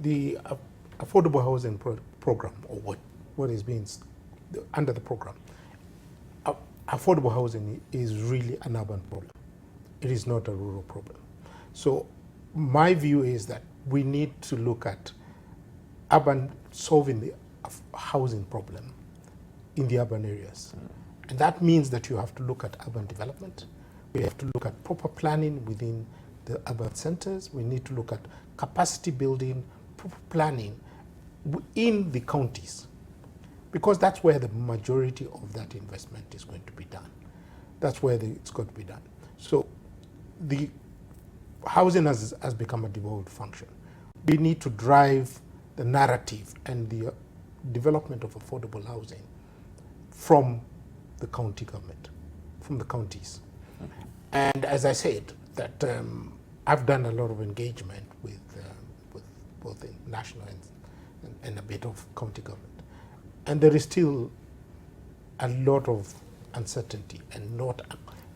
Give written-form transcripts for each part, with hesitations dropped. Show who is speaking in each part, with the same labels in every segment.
Speaker 1: the affordable housing program, or what is being under the program, affordable housing is really an urban problem. It is not a rural problem. So my view is that we need to look at solving the housing problem in the urban areas. And that means that you have to look at urban development. We have to look at proper planning within the urban centers. We need to look at capacity building, proper planning in the counties, because that's where the majority of that investment is going to be done. That's where it's going to be done. So the housing has become a devolved function. We need to drive the narrative and the development of affordable housing from the county government, from the counties. Okay. And as I said, that I've done a lot of engagement with both the national and a bit of county government. And there is still a lot of uncertainty and not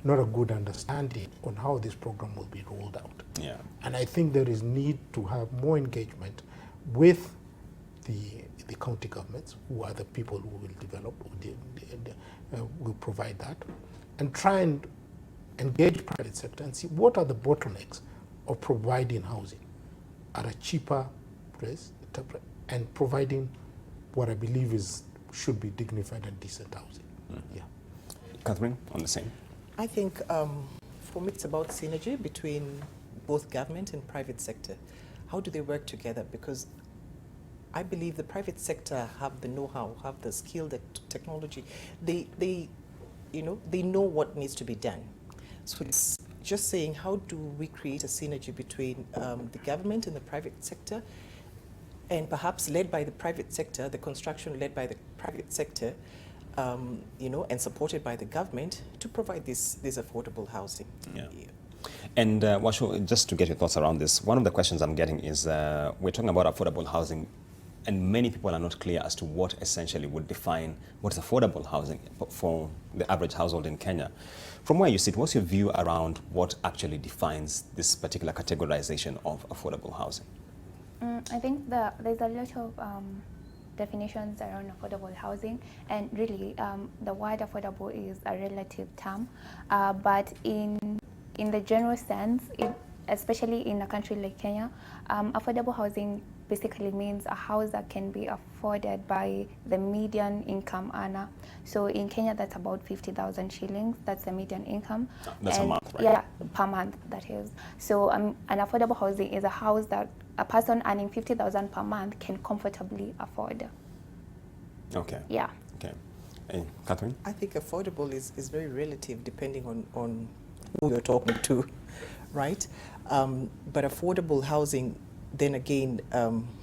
Speaker 1: a good understanding on how this program will be rolled out. Yeah. And I think there is need to have more engagement with the county governments, who are the people who will develop, will provide that, and try and engage private sector and see what are the bottlenecks of providing housing at a cheaper place and providing what I believe should be dignified and decent housing. Yeah.
Speaker 2: Catherine, on the same.
Speaker 3: I think for me it's about synergy between both government and private sector. How do they work together? Because I believe the private sector have the know-how, have the skill, the technology. They know what needs to be done. So it's just saying, how do we create a synergy between the government and the private sector, and perhaps led by the private sector, the construction led by the private sector, and supported by the government to provide this affordable housing. Yeah.
Speaker 2: And Washo, just to get your thoughts around this, one of the questions I'm getting is we're talking about affordable housing, and many people are not clear as to what essentially would define what is affordable housing for the average household in Kenya. From where you sit, what's your view around what actually defines this particular categorization of affordable housing?
Speaker 4: I think there's a lot of definitions around affordable housing, and really the word affordable is a relative term, but in the general sense, especially in a country like Kenya, affordable housing basically means a house that can be afforded by the median income earner. So in Kenya, that's about 50,000 shillings. That's the median income.
Speaker 2: That's a month, right?
Speaker 4: Yeah, per month, that is. So an affordable housing is a house that a person earning 50,000 per month can comfortably afford.
Speaker 2: Okay.
Speaker 4: Yeah.
Speaker 2: Okay. Hey, Catherine?
Speaker 3: I think affordable is very relative depending on who you're talking to, right? But affordable housing, then again,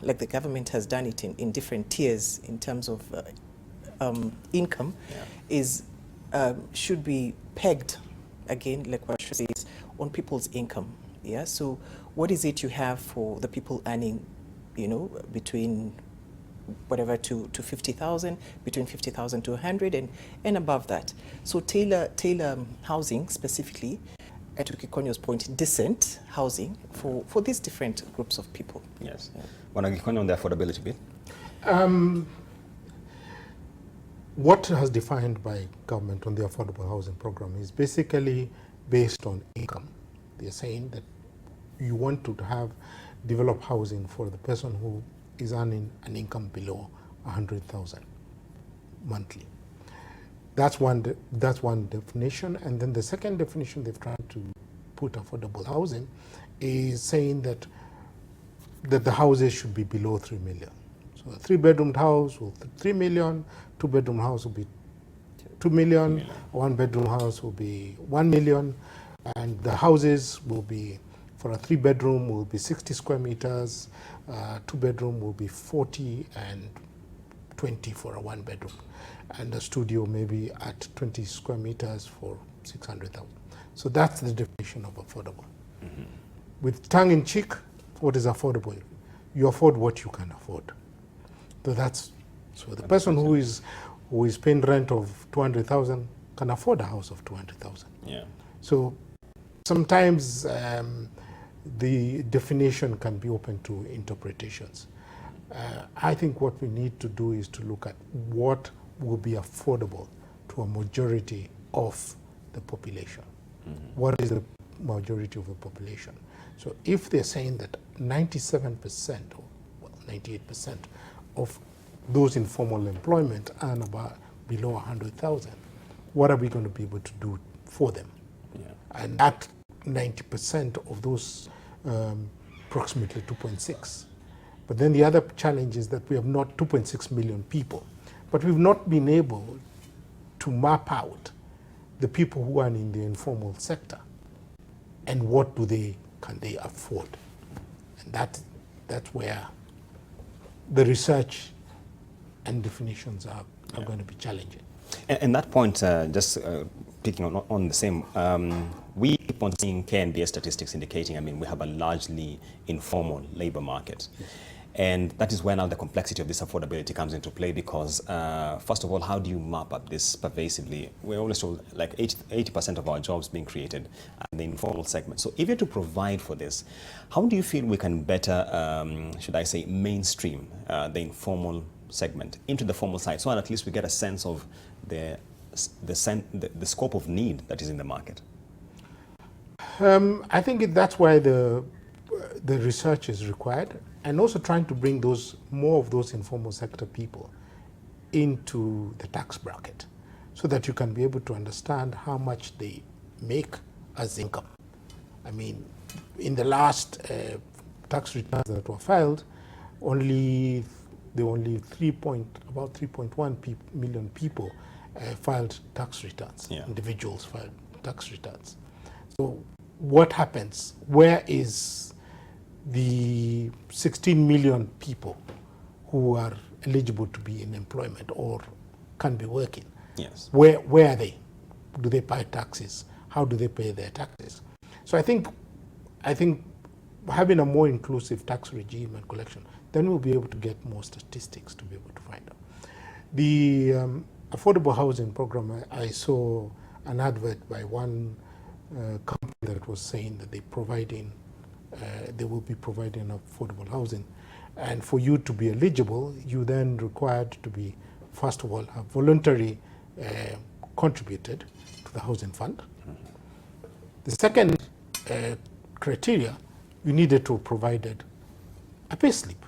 Speaker 3: like the government has done it in different tiers in terms of income, should be pegged, again, like what she says, on people's income. Yeah. So what is it you have for the people earning, between whatever to 50,000, between 50,000 to 100 and above that. So tailor housing specifically, to Kikonyo's point, decent housing for these different groups of people.
Speaker 2: Yes. Wana Kikonyo on the affordability bit?
Speaker 1: What has defined by government on the affordable housing program is basically based on income. They're saying that you want to develop housing for the person who is earning an income below 100,000 monthly. That's one definition, and then the second definition they've tried to put affordable housing is saying that the houses should be below 3 million. So a 3-bedroom house will be 3 million, 2-bedroom house will be 2 million, 1-bedroom house will be 1 million, and the houses will be, for a 3-bedroom will be 60 square meters, 2-bedroom will be 40, and 20 for a 1-bedroom. And a studio maybe at 20 square meters for 600,000. So that's the definition of affordable. Mm-hmm. With tongue in cheek, what is affordable? You afford what you can afford. So the person who is paying rent of 200,000 can afford a house of 200,000.
Speaker 2: Yeah.
Speaker 1: So sometimes the definition can be open to interpretations. I think what we need to do is to look at what will be affordable to a majority of the population. What is the majority of the population? So if they're saying that 97% or well, 98% of those in formal employment earn about below 100,000, what are we going to be able to do for them?
Speaker 2: Yeah.
Speaker 1: And that 90% of those, approximately 2.6. But then the other challenge is that we have not 2.6 million people, but we've not been able to map out the people who are in the informal sector and what can they afford. And that's where the research and definitions are going to be challenging.
Speaker 2: And that point, just picking on the same, we keep on seeing KNBS statistics indicating, I mean, we have a largely informal labor market. Yes. And that is where now the complexity of this affordability comes into play because, first of all, how do you map up this pervasively? We're always told like 80% of our jobs being created in the informal segment. So if you're to provide for this, how do you feel we can better, should I say, mainstream the informal segment into the formal side, so at least we get a sense of the scope of need that is in the market?
Speaker 1: I think that's why the research is required, and also trying to bring more of those informal sector people into the tax bracket so that you can be able to understand how much they make as income. I mean, in the last tax returns that were filed, about 3.1 million people filed tax returns. Yeah. Individuals filed tax returns. So what happens? Where is the 16 million people who are eligible to be in employment or can be working?
Speaker 2: Yes.
Speaker 1: Where are they? Do they pay taxes? How do they pay their taxes? So I think having a more inclusive tax regime and collection, then we'll be able to get more statistics to be able to find out. The affordable housing program, I saw an advert by one company that was saying that they will be providing affordable housing. And for you to be eligible, you then required to be, first of all, have voluntarily contributed to the housing fund. The second criteria, you needed to have provided a pay slip.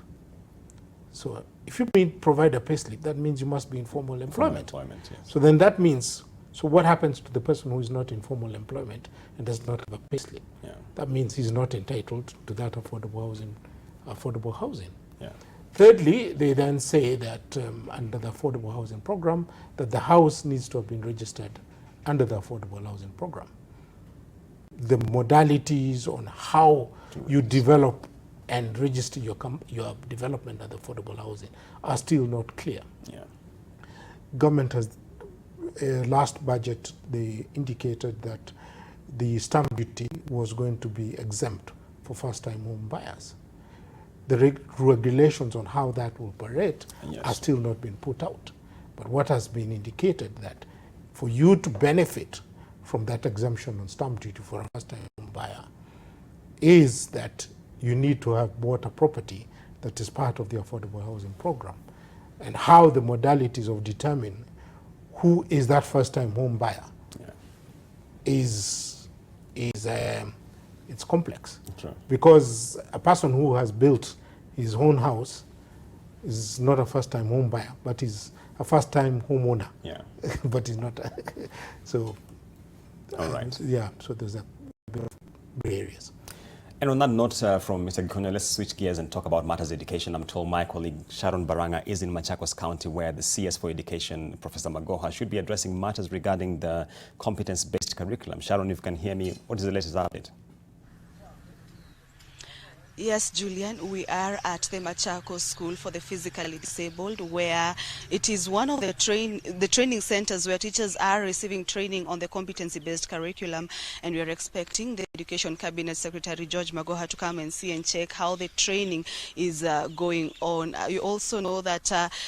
Speaker 1: So if you provide a pay slip, that means you must be in formal employment. Yes. So then that means, so what happens to the person who is not in formal employment and does not have a pay slip? Yeah. That means he's not entitled to that affordable housing. Yeah. Thirdly, they then say that under the affordable housing program, that the house needs to have been registered under the affordable housing program. The modalities on how you develop and register your development at affordable housing are still not clear. Yeah. Government has, last budget, they indicated that the stamp duty was going to be exempt for first-time home buyers. The regulations on how that will operate are still not been put out. But what has been indicated that for you to benefit from that exemption on stamp duty for a first-time home buyer is that you need to have bought a property that is part of the affordable housing program. And how the modalities of determining who is that first-time home buyer it's complex. Sure. Because a person who has built his own house is not a first-time home buyer, but is a first-time homeowner. Yeah. But he's not. So.
Speaker 2: All right.
Speaker 1: So there's a bit of gray areas.
Speaker 2: And on that note from Mr. Gikonya, let's switch gears and talk about matters of education. I'm told my colleague Sharon Baranga is in Machakos County, where the CS for Education, Professor Magoha, should be addressing matters regarding the competence-based curriculum. Sharon, if you can hear me, what is the latest update?
Speaker 5: Yes, Julian, we are at the Machakos School for the Physically Disabled, where it is one of the training centers where teachers are receiving training on the competency-based curriculum, and we are expecting the Education Cabinet Secretary George Magoha to come and see and check how the training is going on. You also know that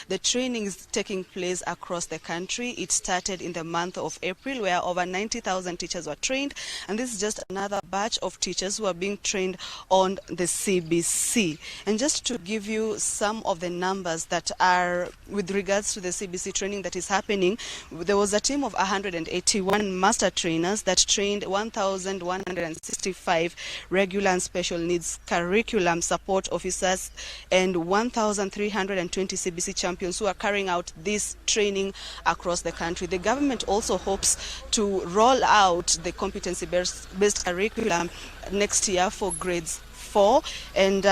Speaker 5: the training is taking place across the country. It started in the month of April, where over 90,000 teachers were trained, and this is just another batch of teachers who are being trained on the CBC. And just to give you some of the numbers that are with regards to the CBC training that is happening, there was a team of 181 master trainers that trained 1,165 regular and special needs curriculum support officers and 1,320 CBC champions who are carrying out this training across the country. The government also hopes to roll out the competency-based curriculum next year for grades 4, and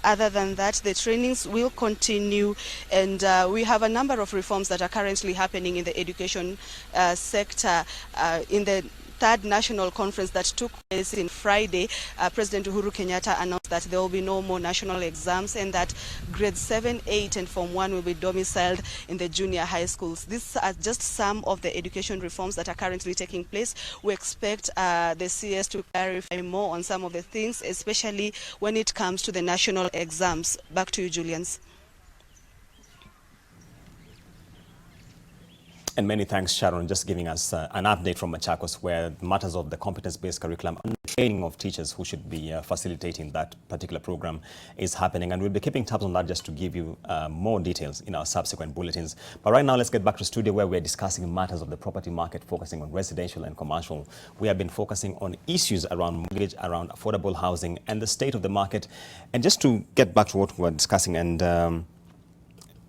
Speaker 5: other than that, the trainings will continue, and we have a number of reforms that are currently happening in the education sector. In the third national conference that took place in Friday, President Uhuru Kenyatta announced that there will be no more national exams and that grades 7, 8 and Form 1 will be domiciled in the junior high schools. These are just some of the education reforms that are currently taking place. We expect the CS to clarify more on some of the things, especially when it comes to the national exams. Back to you, Julians.
Speaker 2: And many thanks, Sharon, just giving us an update from Machakos, where matters of the competence-based curriculum and the training of teachers who should be facilitating that particular program is happening. And we'll be keeping tabs on that just to give you more details in our subsequent bulletins. But right now, let's get back to the studio where we're discussing matters of the property market, focusing on residential and commercial. We have been focusing on issues around mortgage, around affordable housing, and the state of the market. And just to get back to what we were discussing and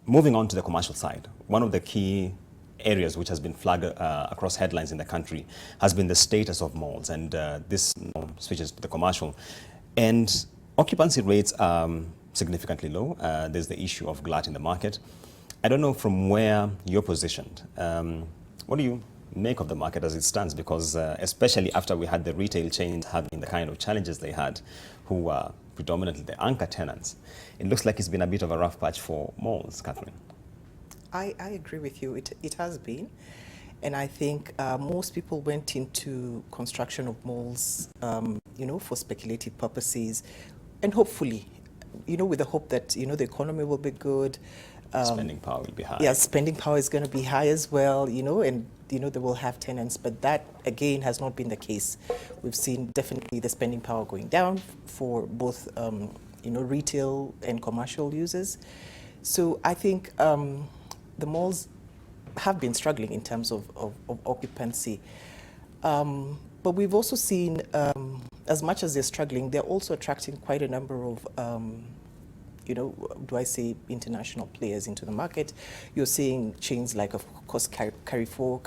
Speaker 2: moving on to the commercial side, one of the key areas which has been flagged across headlines in the country has been the status of malls, and this switches to the commercial. And occupancy rates are significantly low. There's the issue of glut in the market. I don't know from where you're positioned. What do you make of the market as it stands? Because especially after we had the retail chains having the kind of challenges they had, who are predominantly the anchor tenants, it looks like it's been a bit of a rough patch for malls, Catherine.
Speaker 3: I agree with you. It has been. And I think most people went into construction of malls, for speculative purposes. And hopefully, with the hope that, the economy will be good.
Speaker 2: Spending power will be high.
Speaker 3: Yeah, spending power is going to be high as well, and, they will have tenants. But that, again, has not been the case. We've seen definitely the spending power going down for both, retail and commercial users. So I think the malls have been struggling in terms of occupancy. But we've also seen, as much as they're struggling, they're also attracting quite a number of, international players into the market. You're seeing chains like, of course, Carrefour,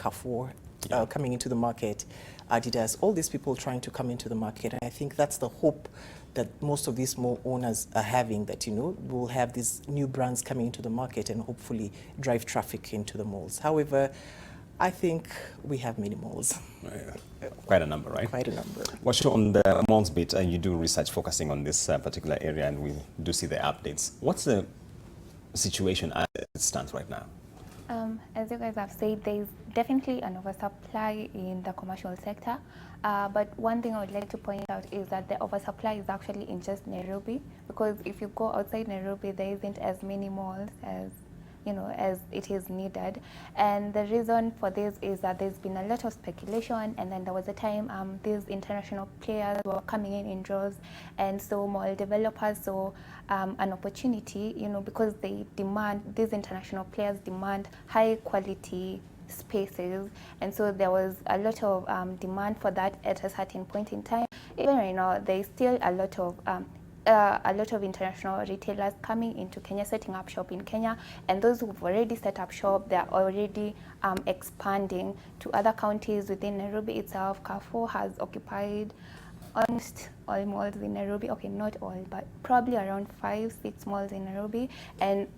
Speaker 3: coming into the market, Adidas, all these people trying to come into the market. And I think that's the hope that most of these mall owners are having, that, we'll have these new brands coming into the market and hopefully drive traffic into the malls. However, I think we have many malls.
Speaker 2: Quite a number, right?
Speaker 3: Quite a number.
Speaker 2: What's on the malls bit, and you do research focusing on this particular area, and we do see the updates. What's the situation as it stands right now?
Speaker 4: As you guys have said, there's definitely an oversupply in the commercial sector. But one thing I would like to point out is that the oversupply is actually in just Nairobi, because if you go outside Nairobi, there isn't as many malls as as it is needed. And the reason for this is that there's been a lot of speculation, and then there was a time these international players were coming in droves, and so mall developers saw an opportunity, because these international players demand high quality spaces, and so there was a lot of demand for that at a certain point in time. Even right now, there's still a lot of international retailers coming into Kenya, setting up shop in Kenya, and those who've already set up shop, they're already expanding to other counties within Nairobi itself. Carrefour has occupied almost all malls in Nairobi. Okay, not all, but probably around 5-6 malls in Nairobi. And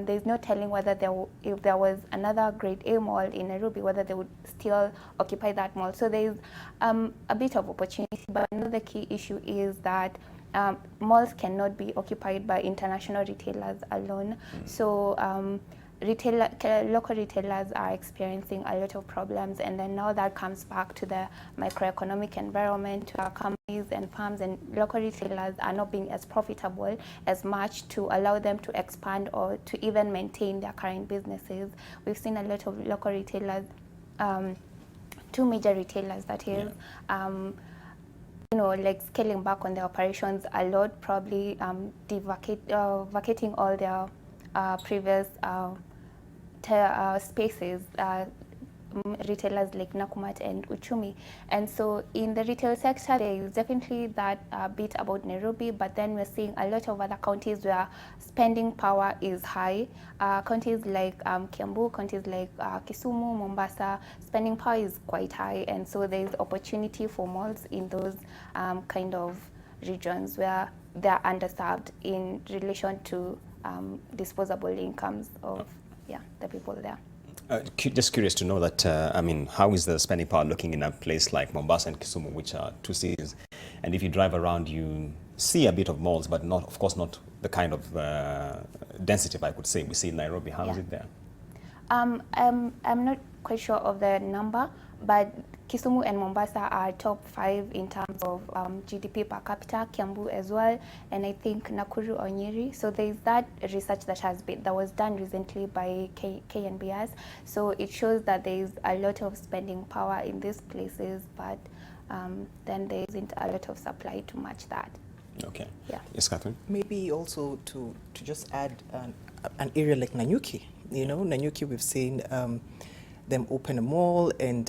Speaker 4: there's no telling whether if there was another grade A mall in Nairobi, whether they would still occupy that mall. So there's a bit of opportunity. But another key issue is that malls cannot be occupied by international retailers alone. So local retailers are experiencing a lot of problems, and then now that comes back to the microeconomic environment, to our companies and farms, and local retailers are not being as profitable as much to allow them to expand or to even maintain their current businesses. We've seen a lot of local retailers, two major retailers that is, like scaling back on their operations a lot, probably vacating all their previous spaces, retailers like Nakumat and Uchumi. And so in the retail sector, there is definitely that bit about Nairobi, but then we're seeing a lot of other counties where spending power is high. Counties like Kiambu, counties like Kisumu, Mombasa, spending power is quite high, and so there is opportunity for malls in those kind of regions where they're underserved in relation to disposable incomes of the people there.
Speaker 2: Just curious to know that, I mean, how is the spending power looking in a place like Mombasa and Kisumu, which are two cities? And if you drive around, you see a bit of malls, but not, of course, not the kind of density, if I could say, we see in Nairobi. How is it there?
Speaker 4: I'm not quite sure of the number, but Kisumu and Mombasa are top 5 in terms of GDP per capita, Kiambu as well, and I think Nakuru or Nyeri. So there is that research that was done recently by KNBS. So it shows that there is a lot of spending power in these places, but then there isn't a lot of supply to match that.
Speaker 2: Okay.
Speaker 4: Yeah.
Speaker 2: Yes, Catherine?
Speaker 3: Maybe also to just add an area like Nanyuki. Nanyuki, we've seen them open a mall, and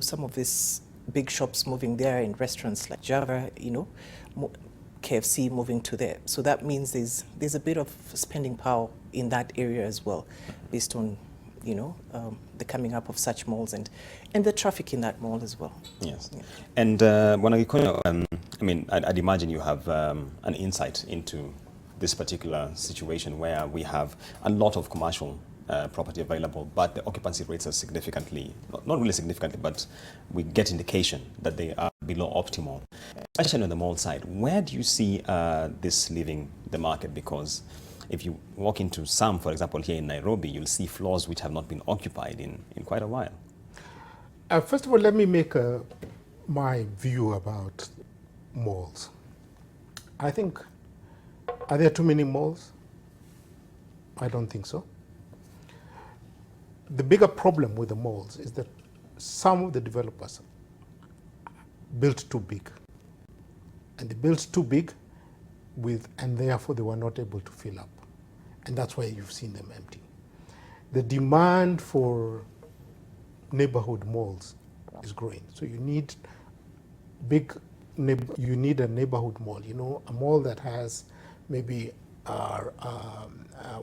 Speaker 3: some of these big shops moving there, and restaurants like Java, KFC moving to there. So that means there's a bit of spending power in that area as well, based on the coming up of such malls and the traffic in that mall as well.
Speaker 2: Yes.
Speaker 3: Yeah.
Speaker 2: And Wanagikono, I mean, I'd imagine you have an insight into this particular situation where we have a lot of commercial property available, but the occupancy rates are significantly, not really significantly, but we get indication that they are below optimal, especially on the mall side. Where do you see this leaving the market? Because if you walk into some, for example, here in Nairobi, you'll see floors which have not been occupied in quite a while.
Speaker 1: First of all, let me make my view about malls. I think, are there too many malls? I don't think so. The bigger problem with the malls is that some of the developers built too big. And they built too big and therefore they were not able to fill up. And that's why you've seen them empty. The demand for neighborhood malls is growing. So you need you need a neighborhood mall, a mall that has maybe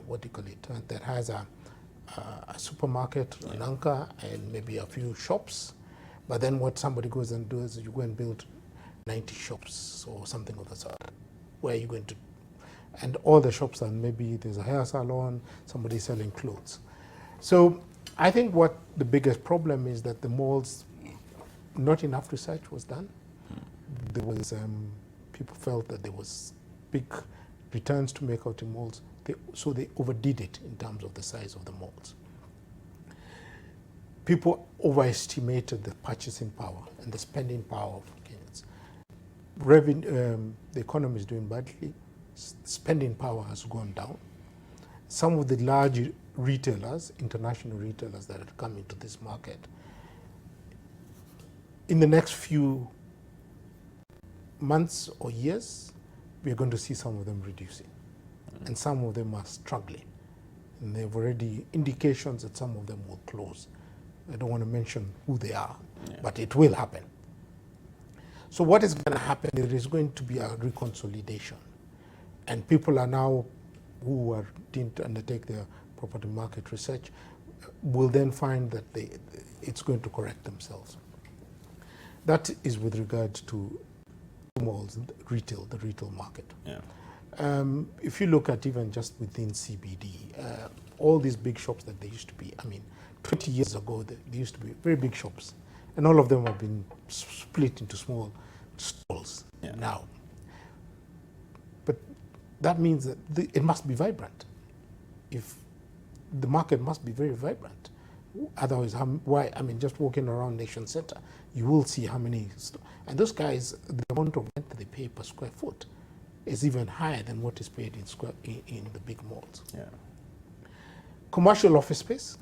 Speaker 1: what do you call it? That has a supermarket, an anchor, and maybe a few shops. But then what somebody goes and does is you go and build 90 shops or something of the sort. Where are you going to? And all the shops are, maybe there's a hair salon, somebody selling clothes. So I think what the biggest problem is that the malls, not enough research was done. There was, people felt that there was big returns to make out in malls. So they overdid it in terms of the size of the malls. People overestimated the purchasing power and the spending power of Kenyans. The economy is doing badly. Spending power has gone down. Some of the large retailers, international retailers that have come into this market, in the next few months or years, we are going to see some of them reducing. And some of them are struggling. And there have already indications that some of them will close. I don't want to mention who they are, but it will happen. So what is going to happen? There is going to be a reconsolidation. And people are now, who didn't undertake their property market research, will then find that it's going to correct themselves. That is with regard to malls, the retail market.
Speaker 2: Yeah.
Speaker 1: If you look at even just within CBD, all these big shops that they used to be, 20 years ago, they used to be very big shops. And all of them have been split into small stalls now. that means that it must be vibrant. If the market must be very vibrant. Otherwise, why? I mean, just walking around Nation Center, you will see how many, and those guys, the amount of rent they pay per square foot is even higher than what is paid in the big malls.
Speaker 2: Yeah.
Speaker 1: Commercial office space,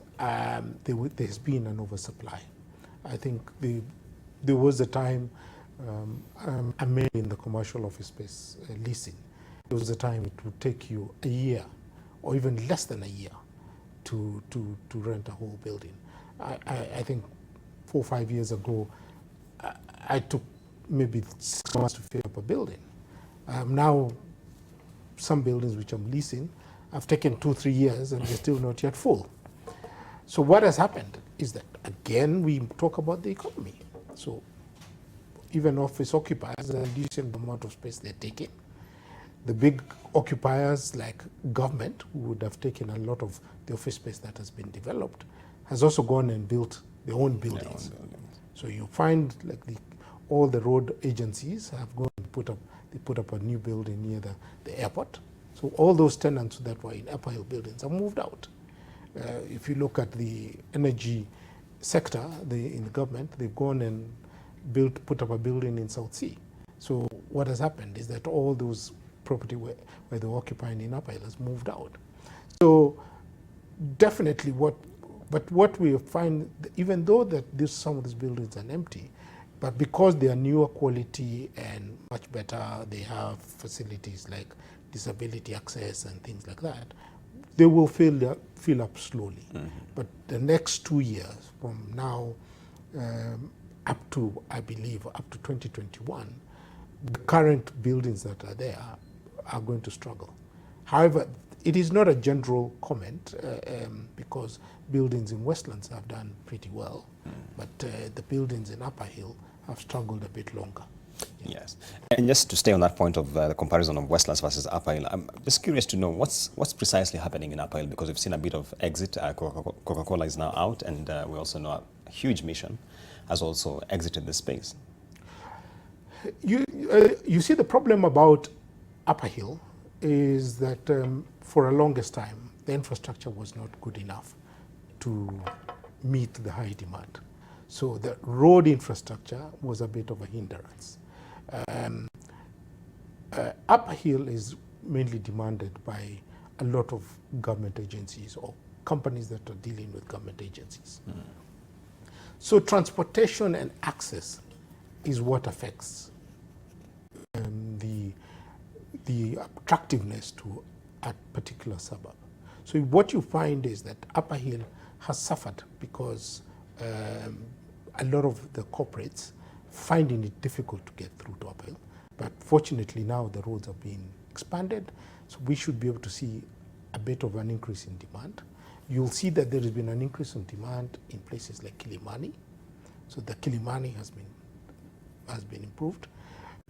Speaker 1: there's been an oversupply. I think there was a time, I'm mainly in the commercial office space leasing. There was a time it would take you a year or even less than a year to rent a whole building. I think 4 or 5 years ago, I took maybe 6 months to fill up a building. Now, some buildings which I'm leasing, I've taken 2 or 3 years and they're still not yet full. So what has happened is that, again, we talk about the economy. So even office occupiers, a decent amount of space they're taking. The big occupiers like government, who would have taken a lot of the office space that has been developed, has also gone and built their own buildings. So you find like all the road agencies have gone and put up a new building near the airport. So all those tenants that were in Upper Hill buildings have moved out. If you look at the energy sector in the government, they've gone and put up a building in South Sea. So what has happened is that all those property where they were occupying in Upper Hill has moved out. So definitely what we find, even though that some of these buildings are empty, but because they are newer quality and much better, they have facilities like disability access and things like that, they will fill up slowly. Mm-hmm. But the next 2 years from now up to, I believe, up to 2021, the current buildings that are there are going to struggle. However, it is not a general comment because buildings in Westlands have done pretty well, but the buildings in Upper Hill have struggled a bit longer. Yeah.
Speaker 2: Yes, and just to stay on that point of the comparison of Westlands versus Upper Hill, I'm just curious to know what's precisely happening in Upper Hill, because we've seen a bit of exit. Coca-Cola is now out, and we also know a huge mission has also exited the space.
Speaker 1: You see, the problem about Upper Hill is that for a longest time, the infrastructure was not good enough to meet the high demand. So the road infrastructure was a bit of a hindrance. Upper Hill is mainly demanded by a lot of government agencies or companies that are dealing with government agencies. Mm. So transportation and access is what affects the attractiveness to a particular suburb. So what you find is that Upper Hill has suffered because a lot of the corporates finding it difficult to get through to Upper Hill. But fortunately now the roads are being expanded, so we should be able to see a bit of an increase in demand. You'll see that there has been an increase in demand in places like Kilimani. So the Kilimani has been improved.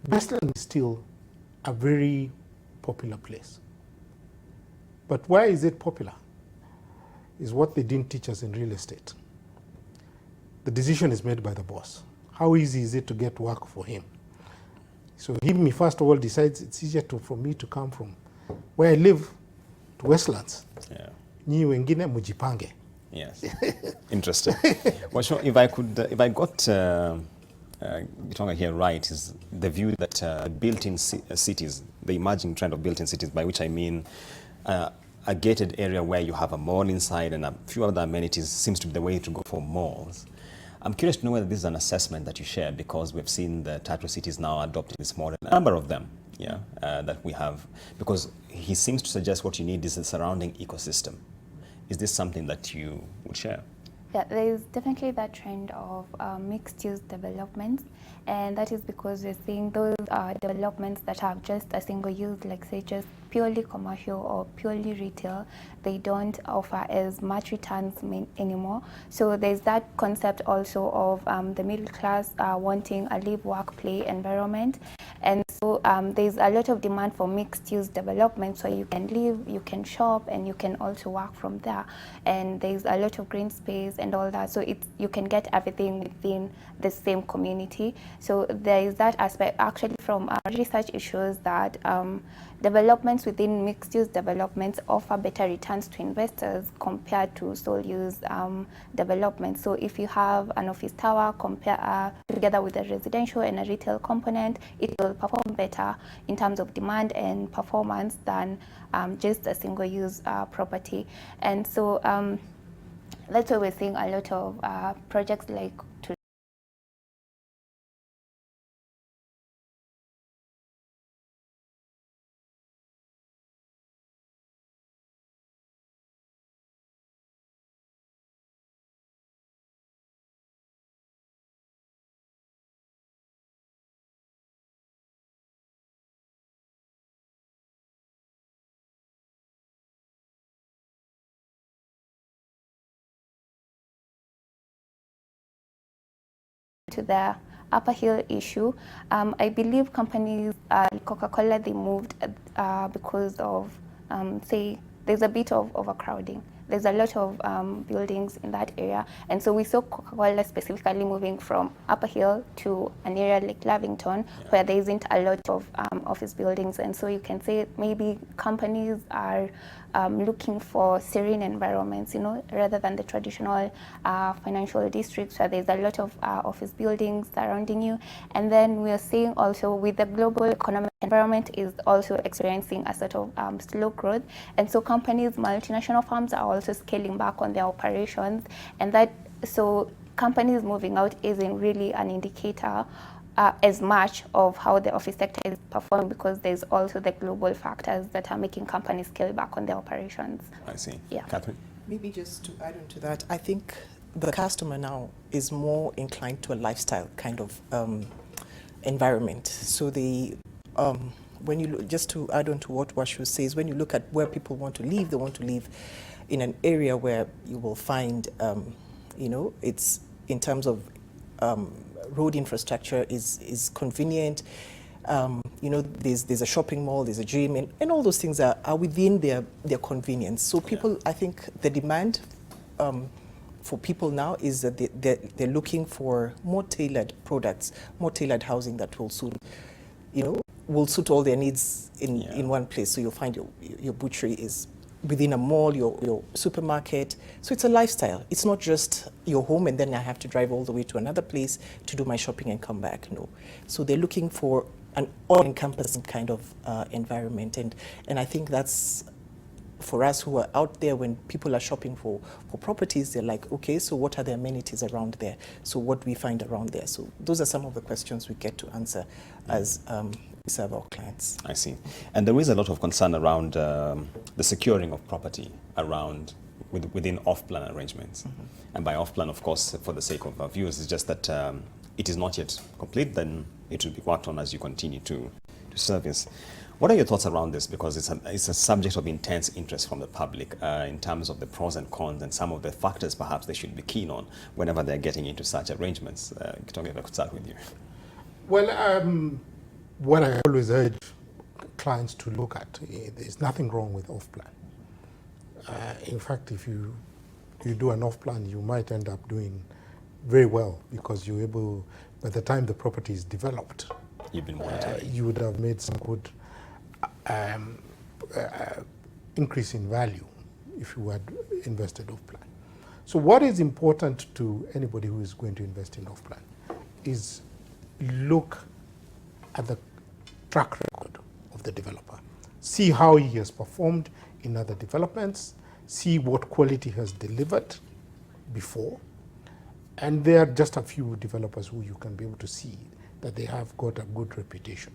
Speaker 1: Westland is still a very popular place. But why is it popular? Is what they didn't teach us in real estate. The decision is made by the boss. How easy is it to get work for him? So he first of all decides it's easier for me to come from where I live to Westlands.
Speaker 2: Yeah.
Speaker 1: Nyi wengine mujipange.
Speaker 2: Yes. Interesting. Well, sure, if I got Gitonga here right, is the view that built-in cities, the emerging trend of built-in cities, by which I mean a gated area where you have a mall inside and a few other amenities, seems to be the way to go for malls. I'm curious to know whether this is an assessment that you share, because we've seen the Tatu cities now adopting this model, a number of them, yeah, that we have, because he seems to suggest what you need is a surrounding ecosystem. Is this something that you would share?
Speaker 4: Yeah, there is definitely that trend of mixed-use developments, and that is because we're seeing those developments that have just a single use, like say just purely commercial or purely retail, they don't offer as much returns anymore. So there's that concept also of the middle class wanting a live, work, play environment. And so there's a lot of demand for mixed-use development, so you can live, you can shop, and you can also work from there. And there's a lot of green space and all that, so you can get everything within the same community. So there is that aspect. Actually, from from our research, it shows that developments within mixed-use developments offer better returns to investors compared to sole-use developments. So if you have an office tower together with a residential and a retail component, it will perform better in terms of demand and performance than just a single-use property. And so that's why we're seeing a lot of projects like to the Upper Hill issue. I believe companies like Coca-Cola, they moved because of, say, there's a bit of overcrowding. There's a lot of buildings in that area. And so we saw Coca-Cola specifically moving from Upper Hill to an area like Lavington, where there isn't a lot of office buildings. And so you can say maybe companies are looking for serene environments, rather than the traditional financial districts where there's a lot of office buildings surrounding you. And then we are seeing also with the global economic environment is also experiencing a sort of slow growth. And so companies, multinational firms are also scaling back on their operations. And so companies moving out isn't really an indicator as much of how the office sector is performing, because there's also the global factors that are making companies scale back on their operations.
Speaker 2: I see.
Speaker 4: Yeah.
Speaker 2: Catherine?
Speaker 3: Maybe just to add on to that, I think the customer now is more inclined to a lifestyle kind of environment. So when you just to add on to what Washu says, when you look at where people want to live, they want to live in an area where you will find, it's in terms of road infrastructure is convenient. There's a shopping mall, there's a gym, and all those things are within their convenience. So people, I think the demand for people now is that they're looking for more tailored products, more tailored housing that will suit, will suit all their needs in one place. So you'll find your butchery is within a mall, your supermarket. So it's a lifestyle. It's not just your home and then I have to drive all the way to another place to do my shopping and come back. No. So they're looking for an all-encompassing kind of environment. And I think that's, for us who are out there, when people are shopping for properties, they're like, okay, so what are the amenities around there? So what do we find around there? So those are some of the questions we get to answer as we serve our clients.
Speaker 2: I see. And there is a lot of concern around the securing of property within off-plan arrangements. Mm-hmm. And by off-plan, of course, for the sake of our viewers, it's just that it is not yet complete, then it will be worked on as you continue to service. What are your thoughts around this? Because it's a subject of intense interest from the public in terms of the pros and cons and some of the factors perhaps they should be keen on whenever they're getting into such arrangements. Kitonga, if I could start with you.
Speaker 1: Well, what I always urge clients to look at, there's nothing wrong with off-plan. In fact, if you do an off-plan, you might end up doing very well because you're able, by the time the property is developed,
Speaker 2: you've been monitoring.
Speaker 1: You would have made some good increase in value if you had invested off-plan. So what is important to anybody who is going to invest in off-plan is look at the track record of the developer. See how he has performed in other developments, see what quality has delivered before. And there are just a few developers who you can be able to see that they have got a good reputation.